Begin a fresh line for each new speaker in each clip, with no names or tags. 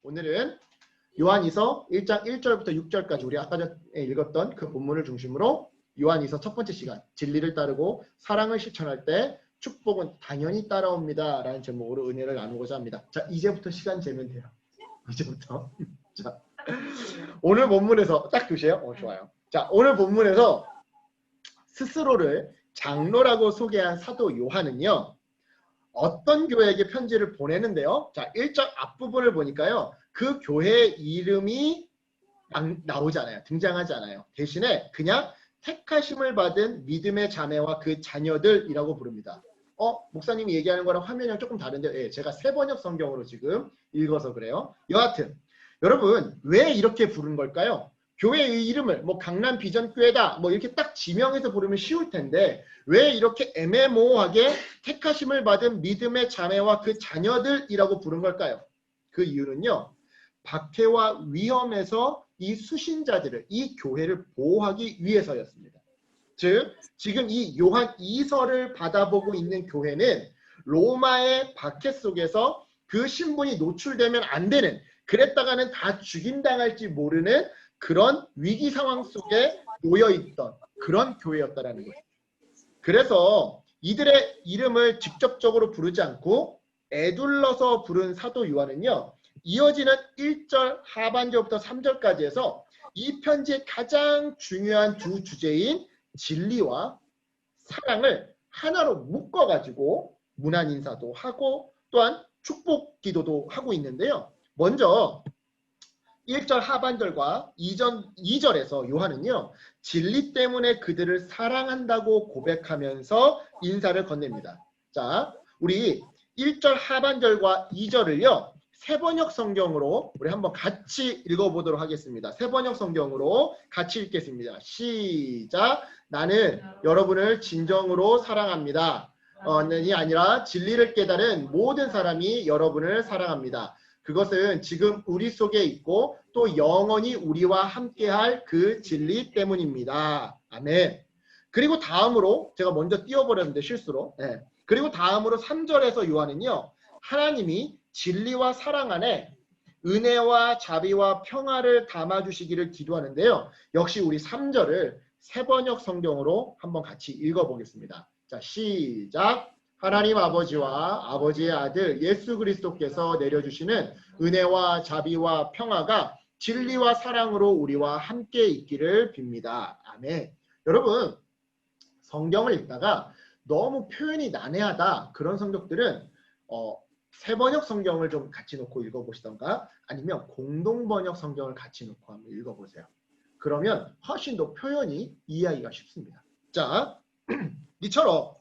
오늘은 요한이서 1장 1절부터 6절까지 우리 아까 전에 읽었던 그 본문을 중심으로 요한이서 첫 번째 시간, 진리를 따르고 사랑을 실천할 때 축복은 당연히 따라옵니다 라는 제목으로 은혜를 나누고자 합니다. 자, 이제부터 시간 재면 돼요. 이제부터. 자, 오늘 본문에서 딱 교시해요. 좋아요. 자, 오늘 본문에서 스스로를 장로라고 소개한 사도 요한은요, 어떤 교회에게 편지를 보내는데요. 자, 1절 앞부분을 보니까요, 그 교회의 이름이 나오잖아요. 등장하지 않아요. 대신에 그냥 택하심을 받은 믿음의 자매와 그 자녀들이라고 부릅니다. 목사님이 얘기하는 거랑 화면이랑 조금 다른데, 예, 제가 세번역 성경으로 지금 읽어서 그래요. 여하튼 여러분, 왜 이렇게 부른 걸까요? 교회의 이름을 뭐 강남 비전교회다 뭐 이렇게 딱 지명해서 부르면 쉬울 텐데 왜 이렇게 애매모호하게 택하심을 받은 믿음의 자매와 그 자녀들이라고 부른 걸까요? 그 이유는요, 박해와 위험에서 이 수신자들을, 이 교회를 보호하기 위해서였습니다. 즉 지금 이 요한 2서를 받아보고 있는 교회는 로마의 박해 속에서 그 신분이 노출되면 안 되는, 그랬다가는 다 죽임당할지 모르는 그런 위기 상황 속에 놓여있던 그런 교회였다라는 거예요. 그래서 이들의 이름을 직접적으로 부르지 않고 애둘러서 부른 사도 요한은요, 이어지는 1절 하반절부터 3절까지 해서 이 편지의 가장 중요한 두 주제인 진리와 사랑을 하나로 묶어가지고 문안 인사도 하고 또한 축복 기도도 하고 있는데요. 먼저 1절 하반절과 2절에서 요한은요, 진리 때문에 그들을 사랑한다고 고백하면서 인사를 건넵니다. 자, 우리 1절 하반절과 2절을요, 세번역 성경으로 우리 한번 같이 읽어보도록 하겠습니다. 세번역 성경으로 같이 읽겠습니다. 시작. 나는 여러분을 진정으로 사랑합니다. 이 아니라 진리를 깨달은 모든 사람이 여러분을 사랑합니다. 그것은 지금 우리 속에 있고 또 영원히 우리와 함께할 그 진리 때문입니다. 아멘. 그리고 다음으로 제가 먼저 띄워버렸는데 실수로. 네. 그리고 다음으로 3절에서 요한은요, 하나님이 진리와 사랑 안에 은혜와 자비와 평화를 담아주시기를 기도하는데요. 역시 우리 3절을 세번역 성경으로 한번 같이 읽어보겠습니다. 자, 시작. 하나님 아버지와 아버지의 아들 예수 그리스도께서 내려주시는 은혜와 자비와 평화가 진리와 사랑으로 우리와 함께 있기를 빕니다. 아멘. 여러분, 성경을 읽다가 너무 표현이 난해하다 그런 성경들은 세번역 성경을 좀 같이 놓고 읽어보시던가 아니면 공동번역 성경을 같이 놓고 한번 읽어보세요. 그러면 훨씬 더 표현이 이해하기가 쉽습니다. 자, 이처럼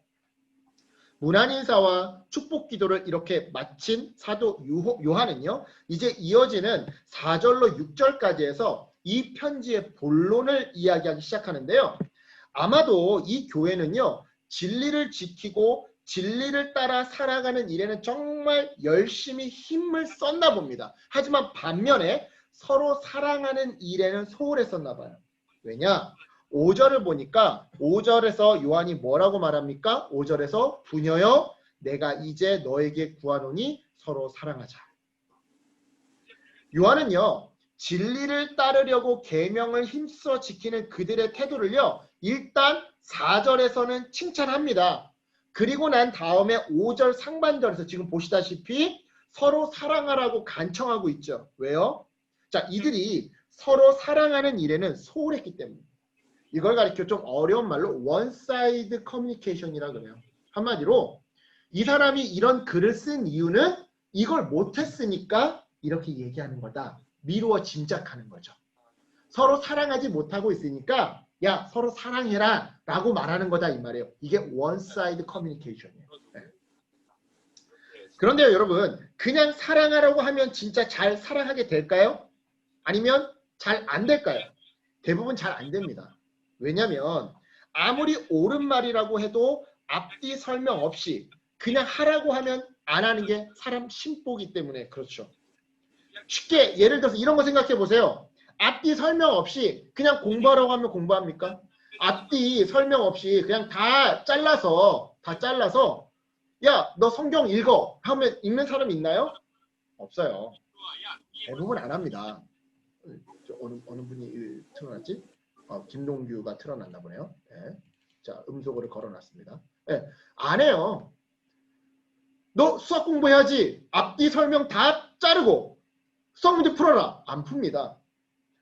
문안 인사와 축복 기도를 이렇게 마친 사도 요한은요, 이제 이어지는 4절로 6절까지 해서 이 편지의 본론을 이야기하기 시작하는데요. 아마도 이 교회는요, 진리를 지키고 진리를 따라 살아가는 일에는 정말 열심히 힘을 썼나 봅니다. 하지만 반면에 서로 사랑하는 일에는 소홀했었나 봐요. 왜냐? 5절을 보니까 5절에서 요한이 뭐라고 말합니까? 5절에서 부녀여 내가 이제 너에게 구하노니 서로 사랑하자. 요한은요, 진리를 따르려고 계명을 힘써 지키는 그들의 태도를요, 일단 4절에서는 칭찬합니다. 그리고 난 다음에 5절 상반절에서 지금 보시다시피 서로 사랑하라고 간청하고 있죠. 왜요? 자, 이들이 서로 사랑하는 일에는 소홀했기 때문입니다. 이걸 가리켜 좀 어려운 말로 원사이드 커뮤니케이션이라 그래요. 한마디로 이 사람이 이런 글을 쓴 이유는 이걸 못했으니까 이렇게 얘기하는 거다. 미루어 짐작하는 거죠. 서로 사랑하지 못하고 있으니까 야, 서로 사랑해라 라고 말하는 거다 이 말이에요. 이게 원사이드 커뮤니케이션이에요. 네. 그런데요, 여러분, 그냥 사랑하라고 하면 진짜 잘 사랑하게 될까요? 아니면 잘 안 될까요? 대부분 잘 안 됩니다. 왜냐면 아무리 옳은 말이라고 해도 앞뒤 설명 없이 그냥 하라고 하면 안 하는 게 사람 심보기 때문에 그렇죠. 쉽게 예를 들어서 이런 거 생각해 보세요. 앞뒤 설명 없이 그냥 공부하라고 하면 공부합니까? 앞뒤 설명 없이 그냥 다 잘라서 야, 너 성경 읽어 하면 읽는 사람이 있나요? 없어요. 대부분 안 합니다. 어느 분이 틀어놨지? 김동규가 틀어놨나 보네요. 네. 자, 음소거를 걸어놨습니다. 네. 안 해요. 너 수학 공부해야지. 앞뒤 설명 다 자르고 수학 문제 풀어라. 안 풉니다.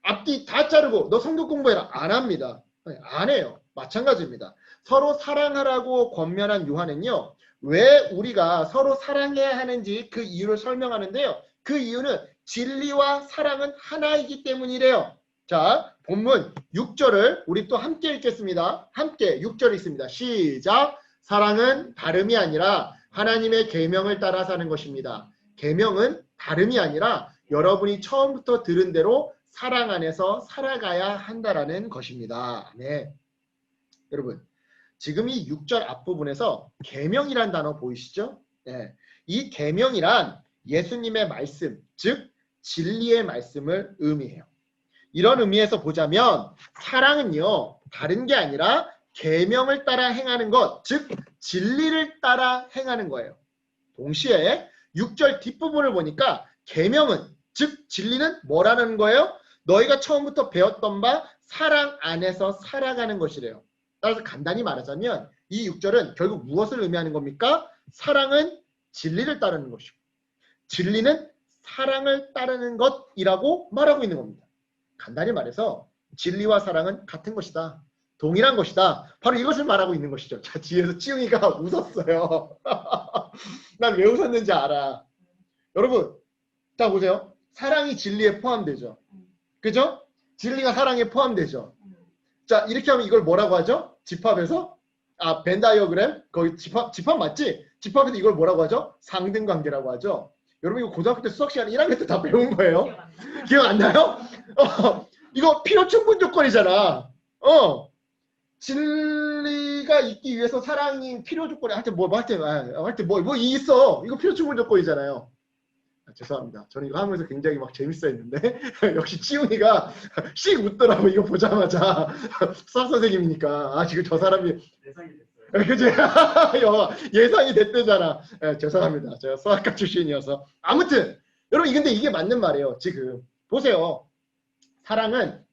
앞뒤 다 자르고 너 성경 공부해라. 안 합니다. 네. 안 해요. 마찬가지입니다. 서로 사랑하라고 권면한 요한은요. 왜 우리가 서로 사랑해야 하는지 그 이유를 설명하는데요. 그 이유는 진리와 사랑은 하나이기 때문이래요. 자, 본문 6절을 우리 또 함께 읽겠습니다. 함께 6절 있습니다. 시작. 사랑은 다름이 아니라 하나님의 계명을 따라 사는 것입니다. 계명은 다름이 아니라 여러분이 처음부터 들은 대로 사랑 안에서 살아가야 한다라는 것입니다. 네. 여러분, 지금 이 6절 앞부분에서 계명이란 단어 보이시죠? 네. 이 계명이란 예수님의 말씀, 즉 진리의 말씀을 의미해요. 이런 의미에서 보자면 사랑은요, 다른 게 아니라 계명을 따라 행하는 것, 즉 진리를 따라 행하는 거예요. 동시에 6절 뒷부분을 보니까 계명은, 즉 진리는 뭐라는 거예요? 너희가 처음부터 배웠던 바 사랑 안에서 살아가는 것이래요. 따라서 간단히 말하자면 이 6절은 결국 무엇을 의미하는 겁니까? 사랑은 진리를 따르는 것이고 진리는 사랑을 따르는 것이라고 말하고 있는 겁니다. 간단히 말해서 진리와 사랑은 같은 것이다. 동일한 것이다. 바로 이것을 말하고 있는 것이죠. 자, 뒤에서 치웅이가 웃었어요. 난 왜 웃었는지 알아. 여러분, 자 보세요. 사랑이 진리에 포함되죠. 그죠? 진리가 사랑에 포함되죠. 자, 이렇게 하면 이걸 뭐라고 하죠? 집합에서? 벤 다이어그램? 거기 집합 맞지? 집합에서 이걸 뭐라고 하죠? 상등관계라고 하죠. 여러분 이거 고등학교 때 수학 시간에 1학년 때 다 배운 거예요. 기억 안 나요? 이거 필요 충분 조건이잖아. 진리가 있기 위해서 사랑이 필요 조건이 하여튼 뭐 있어. 이거 필요 충분 조건이잖아요. 죄송합니다. 저는 이거 하면서 굉장히 막 재밌어 했는데 역시 치웅이가 씩 웃더라고. 이거 보자마자 수학 선생님이니까 지금 저 사람이
예상이 됐어요.
그치? 예상이 됐대잖아. 죄송합니다. 제가 수학과 출신이어서. 아무튼 여러분 근데 이게 맞는 말이에요. 지금 보세요. 사랑은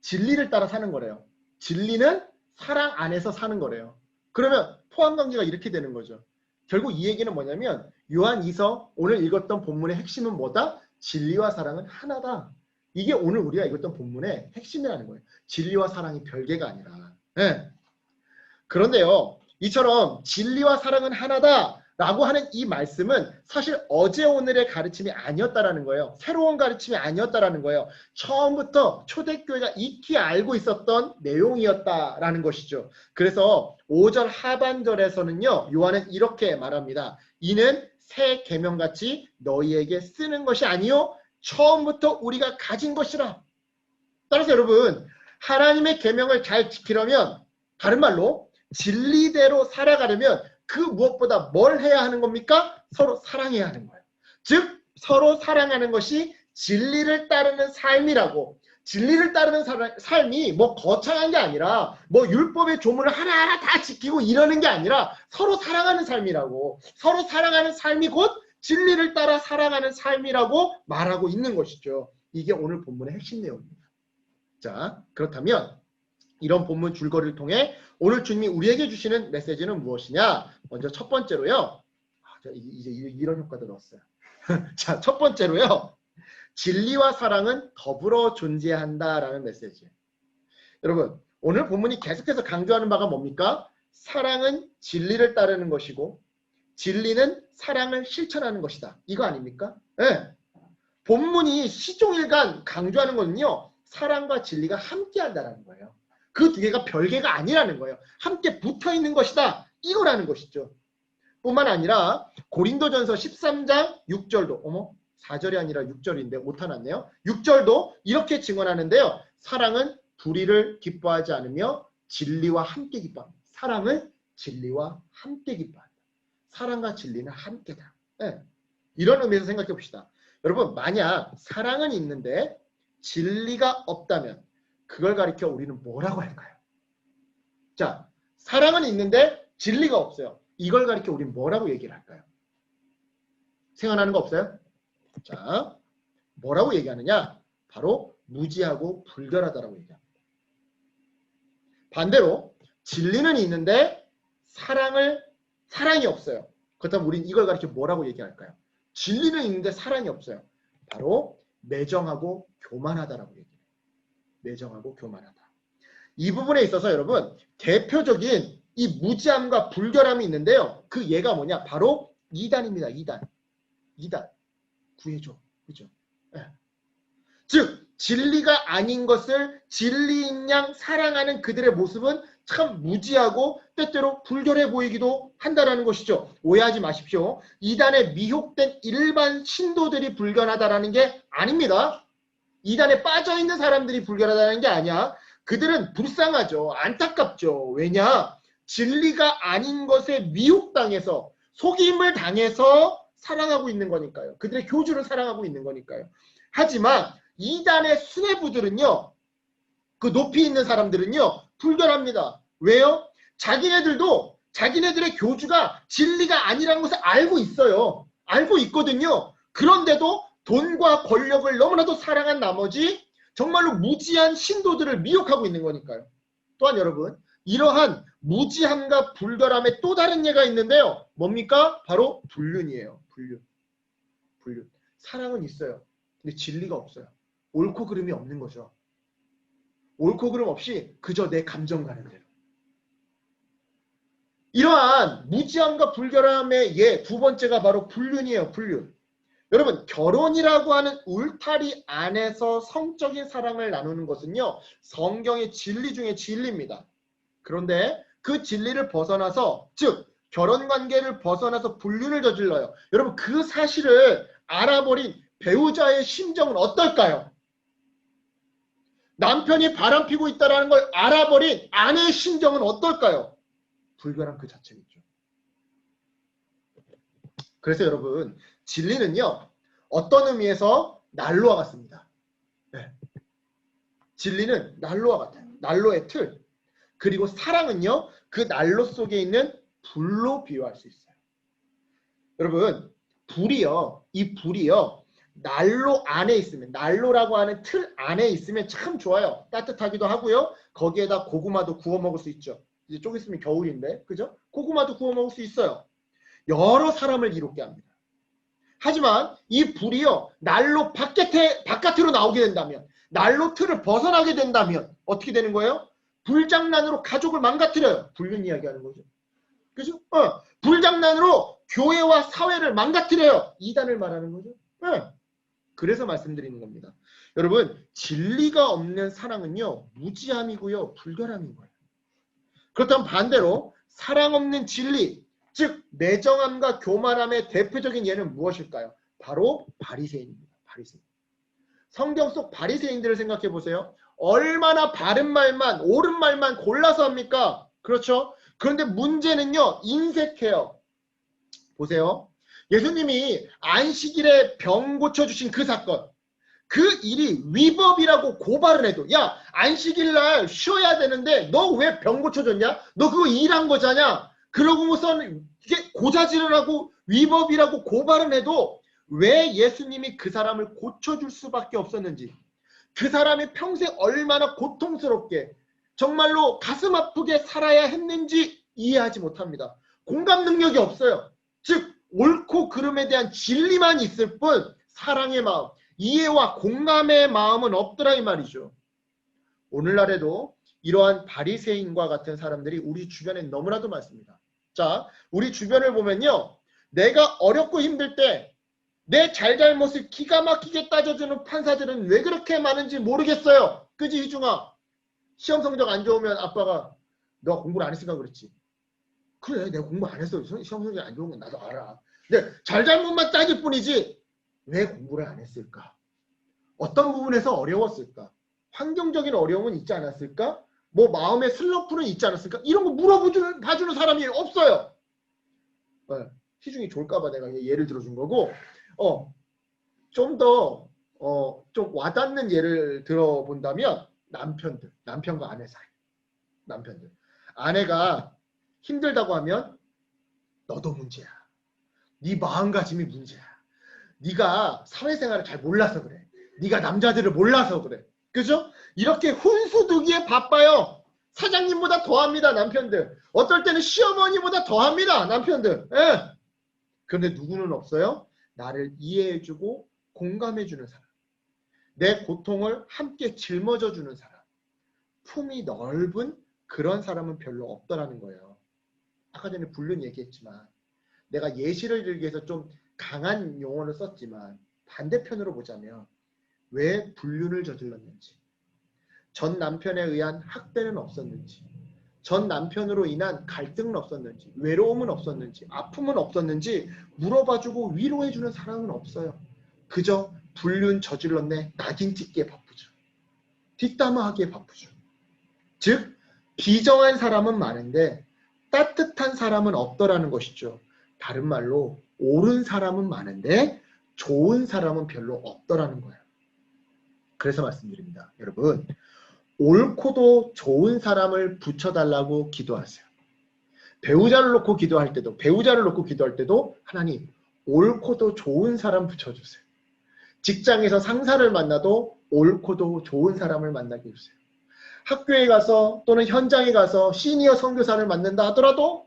진리를 따라 사는 거래요. 진리는 사랑 안에서 사는 거래요. 그러면 포함관계가 이렇게 되는 거죠. 결국 이 얘기는 뭐냐면 요한 2서 오늘 읽었던 본문의 핵심은 뭐다? 진리와 사랑은 하나다. 이게 오늘 우리가 읽었던 본문의 핵심이라는 거예요. 진리와 사랑이 별개가 아니라. 네. 그런데요. 이처럼 진리와 사랑은 하나다 라고 하는 이 말씀은 사실 어제 오늘의 가르침이 아니었다라는 거예요. 새로운 가르침이 아니었다라는 거예요. 처음부터 초대교회가 익히 알고 있었던 내용이었다라는 것이죠. 그래서 5절 하반절에서는요. 요한은 이렇게 말합니다. 이는 새 계명같이 너희에게 쓰는 것이 아니요 처음부터 우리가 가진 것이라. 따라서 여러분 하나님의 계명을 잘 지키려면 다른 말로 진리대로 살아가려면 그 무엇보다 뭘 해야 하는 겁니까? 서로 사랑해야 하는 거예요. 즉 서로 사랑하는 것이 진리를 따르는 삶이라고. 진리를 따르는 삶이 뭐 거창한 게 아니라 뭐 율법의 조문을 하나하나 다 지키고 이러는 게 아니라 서로 사랑하는 삶이라고. 서로 사랑하는 삶이 곧 진리를 따라 살아가는 삶이라고 말하고 있는 것이죠. 이게 오늘 본문의 핵심 내용입니다. 자, 그렇다면 이런 본문 줄거리를 통해 오늘 주님이 우리에게 주시는 메시지는 무엇이냐? 먼저 첫 번째로요. 이제 이런 효과도 넣었어요. 자, 첫 번째로요. 진리와 사랑은 더불어 존재한다라는 메시지. 여러분, 오늘 본문이 계속해서 강조하는 바가 뭡니까? 사랑은 진리를 따르는 것이고 진리는 사랑을 실천하는 것이다. 이거 아닙니까? 네. 본문이 시종일관 강조하는 거는요. 사랑과 진리가 함께한다는 거예요. 그 두 개가 별개가 아니라는 거예요. 함께 붙어있는 것이다. 이거라는 것이죠. 뿐만 아니라 고린도전서 13장 6절도 4절이 아니라 6절인데 오타 났네요. 6절도 이렇게 증언하는데요. 사랑은 불의를 기뻐하지 않으며 진리와 함께 기뻐합니다. 사랑은 진리와 함께 기뻐한다. 사랑과 진리는 함께다. 네. 이런 의미에서 생각해 봅시다. 여러분 만약 사랑은 있는데 진리가 없다면 그걸 가리켜 우리는 뭐라고 할까요? 자, 사랑은 있는데 진리가 없어요. 이걸 가리켜 우리는 뭐라고 얘기를 할까요? 생각나는 거 없어요? 자, 뭐라고 얘기하느냐? 바로 무지하고 불결하다라고 얘기합니다. 반대로 진리는 있는데 사랑이 없어요. 그렇다면 우린 이걸 가리켜 뭐라고 얘기할까요? 진리는 있는데 사랑이 없어요. 바로 매정하고 교만하다라고 얘기해요. 매정하고 교만하다. 이 부분에 있어서 여러분 대표적인 이 무지함과 불결함이 있는데요. 그 예가 뭐냐? 바로 이단입니다. 이단. 구해줘. 그죠? 네. 즉 진리가 아닌 것을 진리인 양 사랑하는 그들의 모습은 참 무지하고 때때로 불결해 보이기도 한다는 것이죠. 오해하지 마십시오. 이단에 미혹된 일반 신도들이 불결하다라는 게 아닙니다. 이단에 빠져있는 사람들이 불결하다는 게 아니야. 그들은 불쌍하죠. 안타깝죠. 왜냐? 진리가 아닌 것에 미혹당해서 속임을 당해서 사랑하고 있는 거니까요. 그들의 교주를 사랑하고 있는 거니까요. 하지만 이단의 수뇌부들은요. 그 높이 있는 사람들은요. 불결합니다. 왜요? 자기네들도 자기네들의 교주가 진리가 아니라는 것을 알고 있어요. 알고 있거든요. 그런데도 돈과 권력을 너무나도 사랑한 나머지 정말로 무지한 신도들을 미혹하고 있는 거니까요. 또한 여러분 이러한 무지함과 불결함의 또 다른 예가 있는데요. 뭡니까? 바로 불륜이에요. 불륜. 사랑은 있어요. 근데 진리가 없어요. 옳고 그름이 없는 거죠. 옳고 그름 없이 그저 내 감정 가는 대로. 이러한 무지함과 불결함의 예 두 번째가 바로 불륜이에요. 불륜. 여러분 결혼이라고 하는 울타리 안에서 성적인 사랑을 나누는 것은요. 성경의 진리 중에 진리입니다. 그런데 그 진리를 벗어나서 즉 결혼관계를 벗어나서 불륜을 저질러요. 여러분 그 사실을 알아버린 배우자의 심정은 어떨까요? 남편이 바람피고 있다는 걸 알아버린 아내의 심정은 어떨까요? 불결한 그 자체겠죠. 그래서 여러분 진리는요. 어떤 의미에서 난로와 같습니다. 네. 진리는 난로와 같아요. 난로의 틀. 그리고 사랑은요. 그 난로 속에 있는 불로 비유할 수 있어요. 여러분 불이요. 이 불이요. 난로 안에 있으면 난로라고 하는 틀 안에 있으면 참 좋아요. 따뜻하기도 하고요. 거기에다 고구마도 구워 먹을 수 있죠. 이제 좀 있으면 겨울인데 그죠? 고구마도 구워 먹을 수 있어요. 여러 사람을 이롭게 합니다. 하지만 이 불이요. 난로 바깥으로 나오게 된다면 난로 틀을 벗어나게 된다면 어떻게 되는 거예요? 불장난으로 가족을 망가뜨려요. 불륜 이야기하는 거죠. 그죠? 불장난으로 교회와 사회를 망가뜨려요. 이단을 말하는 거죠. 그래서 말씀드리는 겁니다. 여러분 진리가 없는 사랑은요. 무지함이고요. 불결함인 거예요. 그렇다면 반대로 사랑 없는 진리 즉 매정함과 교만함의 대표적인 예는 무엇일까요? 바로 바리새인입니다. 바리새인. 성경 속 바리새인들을 생각해 보세요. 얼마나 바른 말만 옳은 말만 골라서 합니까? 그렇죠? 그런데 문제는요. 인색해요. 보세요. 예수님이 안식일에 병 고쳐주신 그 사건 그 일이 위법이라고 고발을 해도 야 안식일날 쉬어야 되는데 너 왜 병 고쳐줬냐? 너 그거 일한 거잖아. 그러고서는 이게 고자질을 하고 위법이라고 고발을 해도 왜 예수님이 그 사람을 고쳐줄 수밖에 없었는지 그 사람이 평생 얼마나 고통스럽게 정말로 가슴 아프게 살아야 했는지 이해하지 못합니다. 공감 능력이 없어요. 즉 옳고 그름에 대한 진리만 있을 뿐 사랑의 마음, 이해와 공감의 마음은 없더라 이 말이죠. 오늘날에도 이러한 바리새인과 같은 사람들이 우리 주변에 너무나도 많습니다. 자, 우리 주변을 보면요. 내가 어렵고 힘들 때 내 잘잘못을 기가 막히게 따져주는 판사들은 왜 그렇게 많은지 모르겠어요. 그지 희중아? 시험 성적 안 좋으면 아빠가 너 공부를 안 했으니까 그렇지. 그래 내가 공부 안 했어. 시험 성적이 안 좋은 건 나도 알아. 근데 잘잘못만 따질 뿐이지 왜 공부를 안 했을까? 어떤 부분에서 어려웠을까? 환경적인 어려움은 있지 않았을까? 뭐 마음의 슬럼프는 있지 않았을까? 이런 거 물어봐주는 사람이 없어요. 희중이 좋을까봐 내가 예를 들어준 거고 좀 더 좀 와닿는 예를 들어본다면 남편과 아내 사이. 남편들. 아내가 힘들다고 하면 너도 문제야. 네 마음가짐이 문제야. 네가 사회생활을 잘 몰라서 그래. 네가 남자들을 몰라서 그래. 그죠? 이렇게 훈수두기에 바빠요. 사장님보다 더합니다, 남편들. 어떨 때는 시어머니보다 더합니다, 남편들. 예. 그런데 누구는 없어요? 나를 이해해주고 공감해주는 사람. 내 고통을 함께 짊어져주는 사람. 품이 넓은 그런 사람은 별로 없더라는 거예요. 아까 전에 불륜 얘기했지만 내가 예시를 들기 위해서 좀 강한 용어를 썼지만 반대편으로 보자면 왜 불륜을 저질렀는지, 전 남편에 의한 학대는 없었는지, 전 남편으로 인한 갈등은 없었는지, 외로움은 없었는지, 아픔은 없었는지 물어봐주고 위로해주는 사람은 없어요. 그저 불륜 저질렀네 낙인 찍기에 바쁘죠. 뒷담화하기에 바쁘죠. 즉 비정한 사람은 많은데 따뜻한 사람은 없더라는 것이죠. 다른 말로 옳은 사람은 많은데 좋은 사람은 별로 없더라는 거예요. 그래서 말씀드립니다. 여러분, 옳고도 좋은 사람을 붙여달라고 기도하세요. 배우자를 놓고 기도할 때도 하나님 옳고도 좋은 사람 붙여주세요. 직장에서 상사를 만나도 옳고도 좋은 사람을 만나게 해주세요. 학교에 가서 또는 현장에 가서 시니어 선교사를 만난다 하더라도,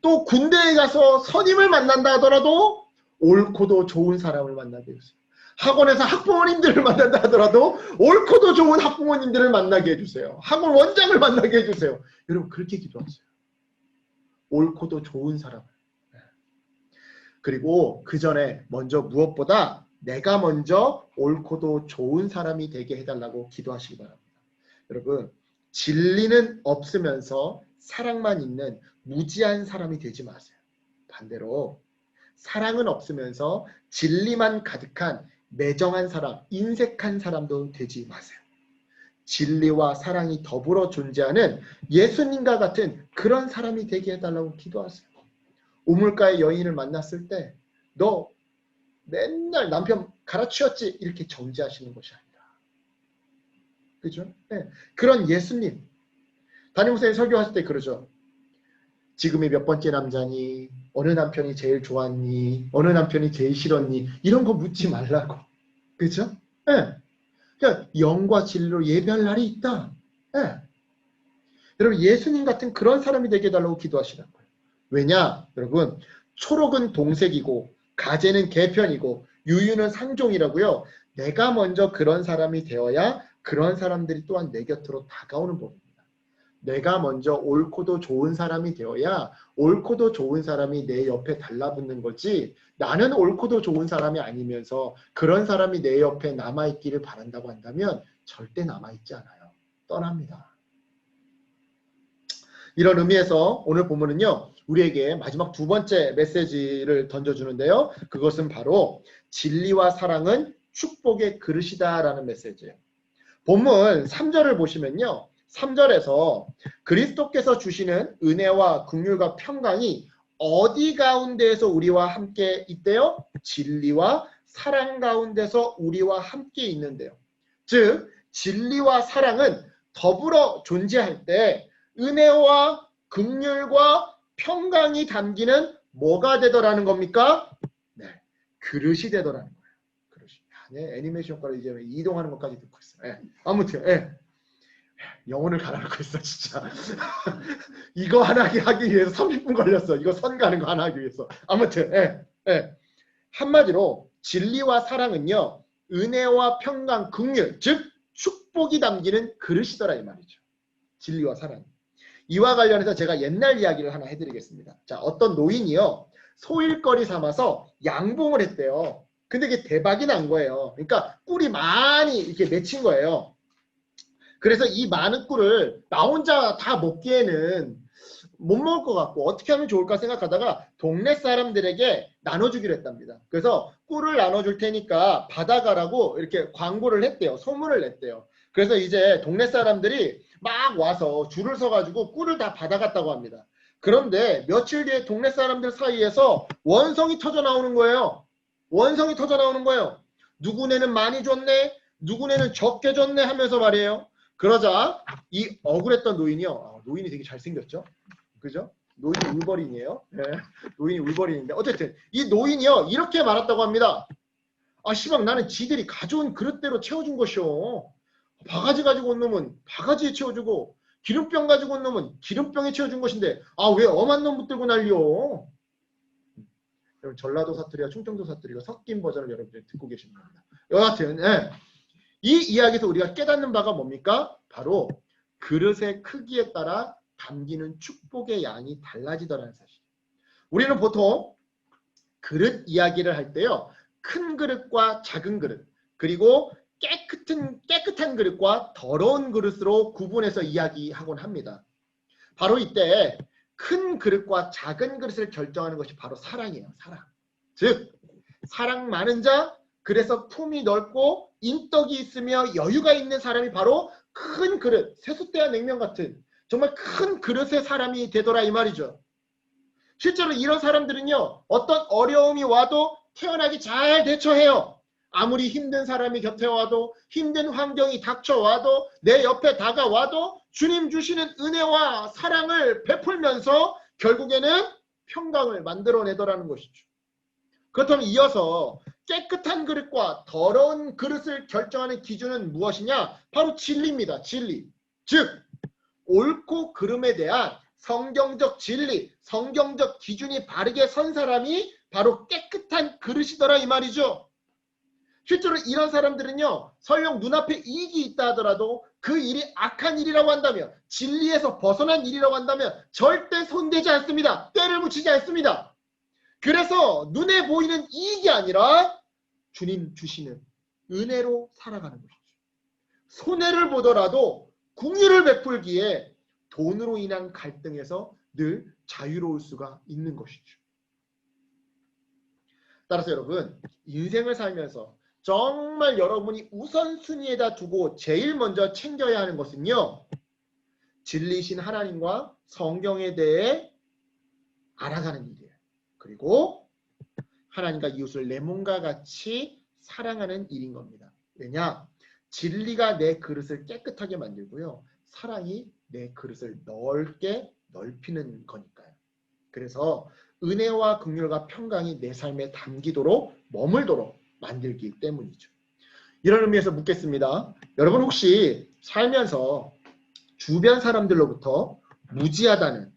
또 군대에 가서 선임을 만난다 하더라도 옳고도 좋은 사람을 만나게 해주세요. 학원에서 학부모님들을 만난다 하더라도 옳고도 좋은 학부모님들을 만나게 해주세요. 학원 원장을 만나게 해주세요. 여러분 그렇게 기도하세요. 옳고도 좋은 사람을. 그리고 그 전에 먼저 무엇보다 내가 먼저 옳고도 좋은 사람이 되게 해달라고 기도하시기 바랍니다. 여러분, 진리는 없으면서 사랑만 있는 무지한 사람이 되지 마세요. 반대로 사랑은 없으면서 진리만 가득한 매정한 사람, 인색한 사람도 되지 마세요. 진리와 사랑이 더불어 존재하는 예수님과 같은 그런 사람이 되게 해달라고 기도하세요. 우물가의 여인을 만났을 때 너 맨날 남편 갈아치웠지? 이렇게 정지하시는 것이 아니라, 그죠? 네. 그런 예수님, 담임목사님 설교하실 때 그러죠. 지금이 몇 번째 남자니? 어느 남편이 제일 좋았니? 어느 남편이 제일 싫었니? 이런 거 묻지 말라고. 그죠? 네. 그러니까 영과 진리로 예배할 날이 있다. 네. 여러분 예수님 같은 그런 사람이 되게 해달라고 기도하시는 거예요. 왜냐? 여러분 초록은 동색이고 가재는 개편이고 유유는 상종이라고요. 내가 먼저 그런 사람이 되어야 그런 사람들이 또한 내 곁으로 다가오는 법입니다. 내가 먼저 옳고도 좋은 사람이 되어야 옳고도 좋은 사람이 내 옆에 달라붙는 거지, 나는 옳고도 좋은 사람이 아니면서 그런 사람이 내 옆에 남아있기를 바란다고 한다면 절대 남아있지 않아요. 떠납니다. 이런 의미에서 오늘 본문은요, 우리에게 마지막 두 번째 메시지를 던져주는데요. 그것은 바로 진리와 사랑은 축복의 그릇이다 라는 메시지예요. 본문 3절을 보시면요. 3절에서 그리스도께서 주시는 은혜와 긍휼과 평강이 어디 가운데에서 우리와 함께 있대요? 진리와 사랑 가운데서 우리와 함께 있는데요. 즉 진리와 사랑은 더불어 존재할 때 은혜와 긍휼과 평강이 담기는 뭐가 되더라는 겁니까? 네, 그릇이 되더라는 거예요. 그릇이. 네, 애니메이션 효과로 이제 이동하는 것까지 듣고 있어요. 네, 아무튼 영혼을 갈아놓고 있어 진짜. 이거 하나 하기 위해서 30분 걸렸어. 이거 선 가는 거 하나 하기 위해서. 아무튼 한마디로 진리와 사랑은요, 은혜와 평강, 긍휼, 즉 축복이 담기는 그릇이더라 이 말이죠. 진리와 사랑. 이와 관련해서 제가 옛날 이야기를 하나 해드리겠습니다. 자, 어떤 노인이요, 소일거리 삼아서 양봉을 했대요. 근데 이게 대박이 난 거예요. 그러니까 꿀이 많이 이렇게 맺힌 거예요. 그래서 이 많은 꿀을 나 혼자 다 먹기에는 못 먹을 것 같고 어떻게 하면 좋을까 생각하다가 동네 사람들에게 나눠주기로 했답니다. 그래서 꿀을 나눠줄 테니까 받아가라고 이렇게 광고를 했대요. 소문을 냈대요. 그래서 이제 동네 사람들이 막 와서 줄을 서가지고 꿀을 다 받아갔다고 합니다. 그런데 며칠 뒤에 동네 사람들 사이에서 원성이 터져 나오는 거예요. 원성이 터져 나오는 거예요. 누구네는 많이 줬네, 누구네는 적게 줬네 하면서 말이에요. 그러자 이 억울했던 노인이요. 노인이 되게 잘생겼죠? 그죠? 노인이 울버린이에요. 네. 노인이 울버린인데 어쨌든 이 노인이요 이렇게 말했다고 합니다. 아 시방 나는 지들이 가져온 그릇대로 채워준 것이오. 바가지 가지고 온 놈은 바가지에 채워주고 기름병 가지고 온 놈은 기름병에 채워준 것인데 아 왜 엄한 놈 붙들고 난리요. 여러분 전라도 사투리와 충청도 사투리가 섞인 버전을 여러분들이 듣고 계신 겁니다. 여하튼 이 이야기에서 우리가 깨닫는 바가 뭡니까? 바로 그릇의 크기에 따라 담기는 축복의 양이 달라지더라는 사실. 우리는 보통 그릇 이야기를 할 때요. 큰 그릇과 작은 그릇 그리고 깨끗한 그릇과 더러운 그릇으로 구분해서 이야기하곤 합니다. 바로 이때 큰 그릇과 작은 그릇을 결정하는 것이 바로 사랑이에요. 사랑. 즉 사랑 많은 자 그래서 품이 넓고 인덕이 있으며 여유가 있는 사람이 바로 큰 그릇, 세숫대와 냉면 같은 정말 큰 그릇의 사람이 되더라 이 말이죠. 실제로 이런 사람들은요. 어떤 어려움이 와도 태연하게 잘 대처해요. 아무리 힘든 사람이 곁에 와도 힘든 환경이 닥쳐와도 내 옆에 다가와도 주님 주시는 은혜와 사랑을 베풀면서 결국에는 평강을 만들어내더라는 것이죠. 그렇다면 이어서 깨끗한 그릇과 더러운 그릇을 결정하는 기준은 무엇이냐? 바로 진리입니다. 진리. 즉 옳고 그름에 대한 성경적 진리, 성경적 기준이 바르게 선 사람이 바로 깨끗한 그릇이더라 이 말이죠. 실제로 이런 사람들은요. 설령 눈앞에 이익이 있다 하더라도 그 일이 악한 일이라고 한다면 진리에서 벗어난 일이라고 한다면 절대 손대지 않습니다. 때를 붙이지 않습니다. 그래서 눈에 보이는 이익이 아니라 주님 주시는 은혜로 살아가는 것이죠. 손해를 보더라도 긍휼을 베풀기에 돈으로 인한 갈등에서 늘 자유로울 수가 있는 것이죠. 따라서 여러분 인생을 살면서 정말 여러분이 우선순위에다 두고 제일 먼저 챙겨야 하는 것은요. 진리신 하나님과 성경에 대해 알아가는 일이에요. 그리고 하나님과 이웃을 내 몸과 같이 사랑하는 일인 겁니다. 왜냐? 진리가 내 그릇을 깨끗하게 만들고요. 사랑이 내 그릇을 넓게 넓히는 거니까요. 그래서 은혜와 긍휼과 평강이 내 삶에 담기도록 머물도록 만들기 때문이죠. 이런 의미에서 묻겠습니다. 여러분 혹시 살면서 주변 사람들로부터 무지하다는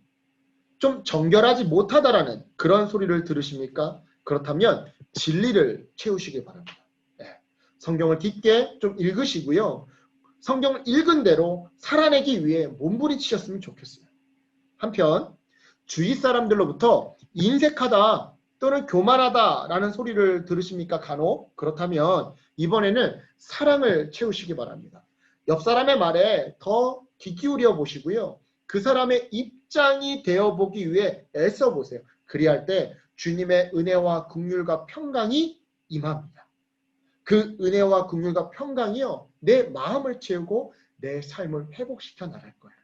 좀 정결하지 못하다라는 그런 소리를 들으십니까? 그렇다면 진리를 채우시기 바랍니다. 네. 성경을 깊게 좀 읽으시고요. 성경을 읽은 대로 살아내기 위해 몸부림치셨으면 좋겠어요. 한편 주위 사람들로부터 인색하다 또는 교만하다라는 소리를 들으십니까? 간혹? 그렇다면 이번에는 사랑을 채우시기 바랍니다. 옆 사람의 말에 더 귀 기울여 보시고요. 그 사람의 입장이 되어보기 위해 애써 보세요. 그리할 때 주님의 은혜와 긍휼과 평강이 임합니다. 그 은혜와 긍휼과 평강이요. 내 마음을 채우고 내 삶을 회복시켜 나갈 거예요.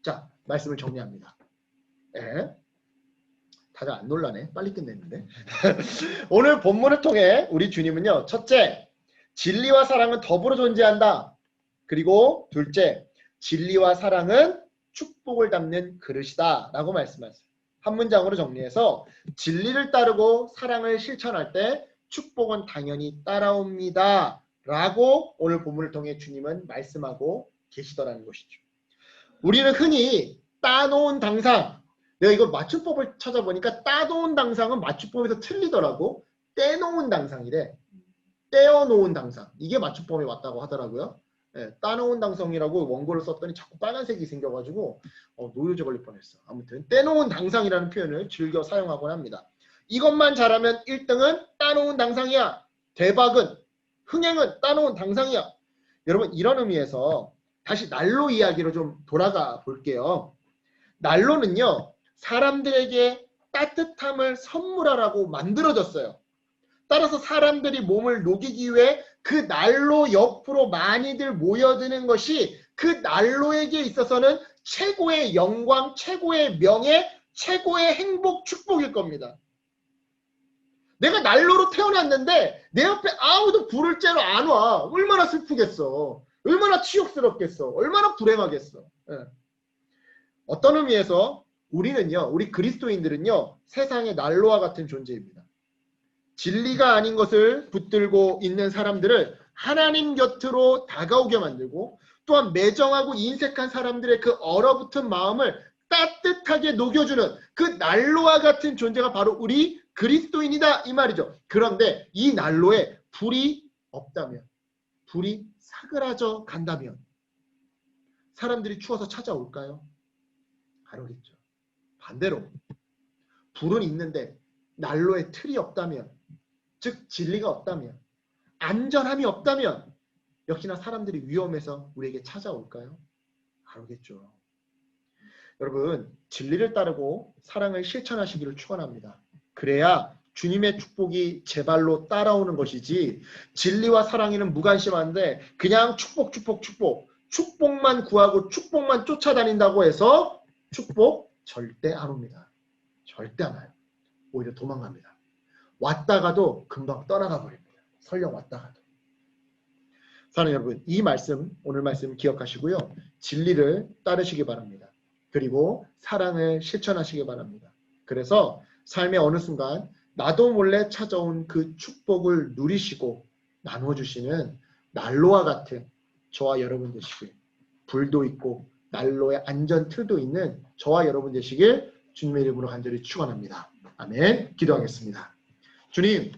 자, 말씀을 정리합니다. 네. 다들 안 놀라네. 빨리 끝냈는데. 오늘 본문을 통해 우리 주님은요. 첫째, 진리와 사랑은 더불어 존재한다. 그리고 둘째, 진리와 사랑은 축복을 담는 그릇이다 라고 말씀하세요. 한 문장으로 정리해서 진리를 따르고 사랑을 실천할 때 축복은 당연히 따라옵니다 라고 오늘 본문을 통해 주님은 말씀하고 계시더라는 것이죠. 우리는 흔히 따놓은 당상, 내가 이거 맞춤법을 찾아보니까 따놓은 당상은 맞춤법에서 틀리더라고. 떼놓은 당상이래. 떼어놓은 당상. 이게 맞춤법에 맞다고 하더라고요. 네, 따놓은 당상이라고 원고를 썼더니 자꾸 빨간색이 생겨가지고 노이로제 걸릴 뻔했어. 아무튼 떼놓은 당상이라는 표현을 즐겨 사용하곤 합니다. 이것만 잘하면 1등은 따놓은 당상이야. 대박은, 흥행은 따놓은 당상이야. 여러분 이런 의미에서 다시 난로 이야기로 좀 돌아가 볼게요. 난로는요. 사람들에게 따뜻함을 선물하라고 만들어졌어요. 따라서 사람들이 몸을 녹이기 위해 그 난로 옆으로 많이들 모여드는 것이 그 난로에게 있어서는 최고의 영광, 최고의 명예, 최고의 행복, 축복일 겁니다. 내가 난로로 태어났는데 내 옆에 아무도 불을 쬐러 안 와. 얼마나 슬프겠어. 얼마나 치욕스럽겠어. 얼마나 불행하겠어. 예. 어떤 의미에서 우리는요, 우리 그리스도인들은요, 세상의 난로와 같은 존재입니다. 진리가 아닌 것을 붙들고 있는 사람들을 하나님 곁으로 다가오게 만들고 또한 매정하고 인색한 사람들의 그 얼어붙은 마음을 따뜻하게 녹여주는 그 난로와 같은 존재가 바로 우리 그리스도인이다 이 말이죠. 그런데 이 난로에 불이 없다면, 불이 사그라져 간다면 사람들이 추워서 찾아올까요? 안 오겠죠. 반대로 불은 있는데 난로에 틀이 없다면, 즉 진리가 없다면, 안전함이 없다면 역시나 사람들이 위험해서 우리에게 찾아올까요? 안 오겠죠. 여러분, 진리를 따르고 사랑을 실천하시기를 축원합니다. 그래야 주님의 축복이 제 발로 따라오는 것이지, 진리와 사랑에는 무관심한데 그냥 축복만 구하고 축복만 쫓아다닌다고 해서 축복 절대 안 옵니다. 절대 안 와요. 오히려 도망갑니다. 왔다가도 금방 떠나가 버립니다. 설령 왔다가도. 사랑하는 여러분, 이 말씀, 오늘 말씀 기억하시고요. 진리를 따르시기 바랍니다. 그리고 사랑을 실천하시기 바랍니다. 그래서 삶의 어느 순간 나도 몰래 찾아온 그 축복을 누리시고 나눠주시는 난로와 같은 저와 여러분 되시길, 불도 있고 난로의 안전 틀도 있는 저와 여러분 되시길 주님의 이름으로 간절히 축원합니다. 아멘. 기도하겠습니다. 주님,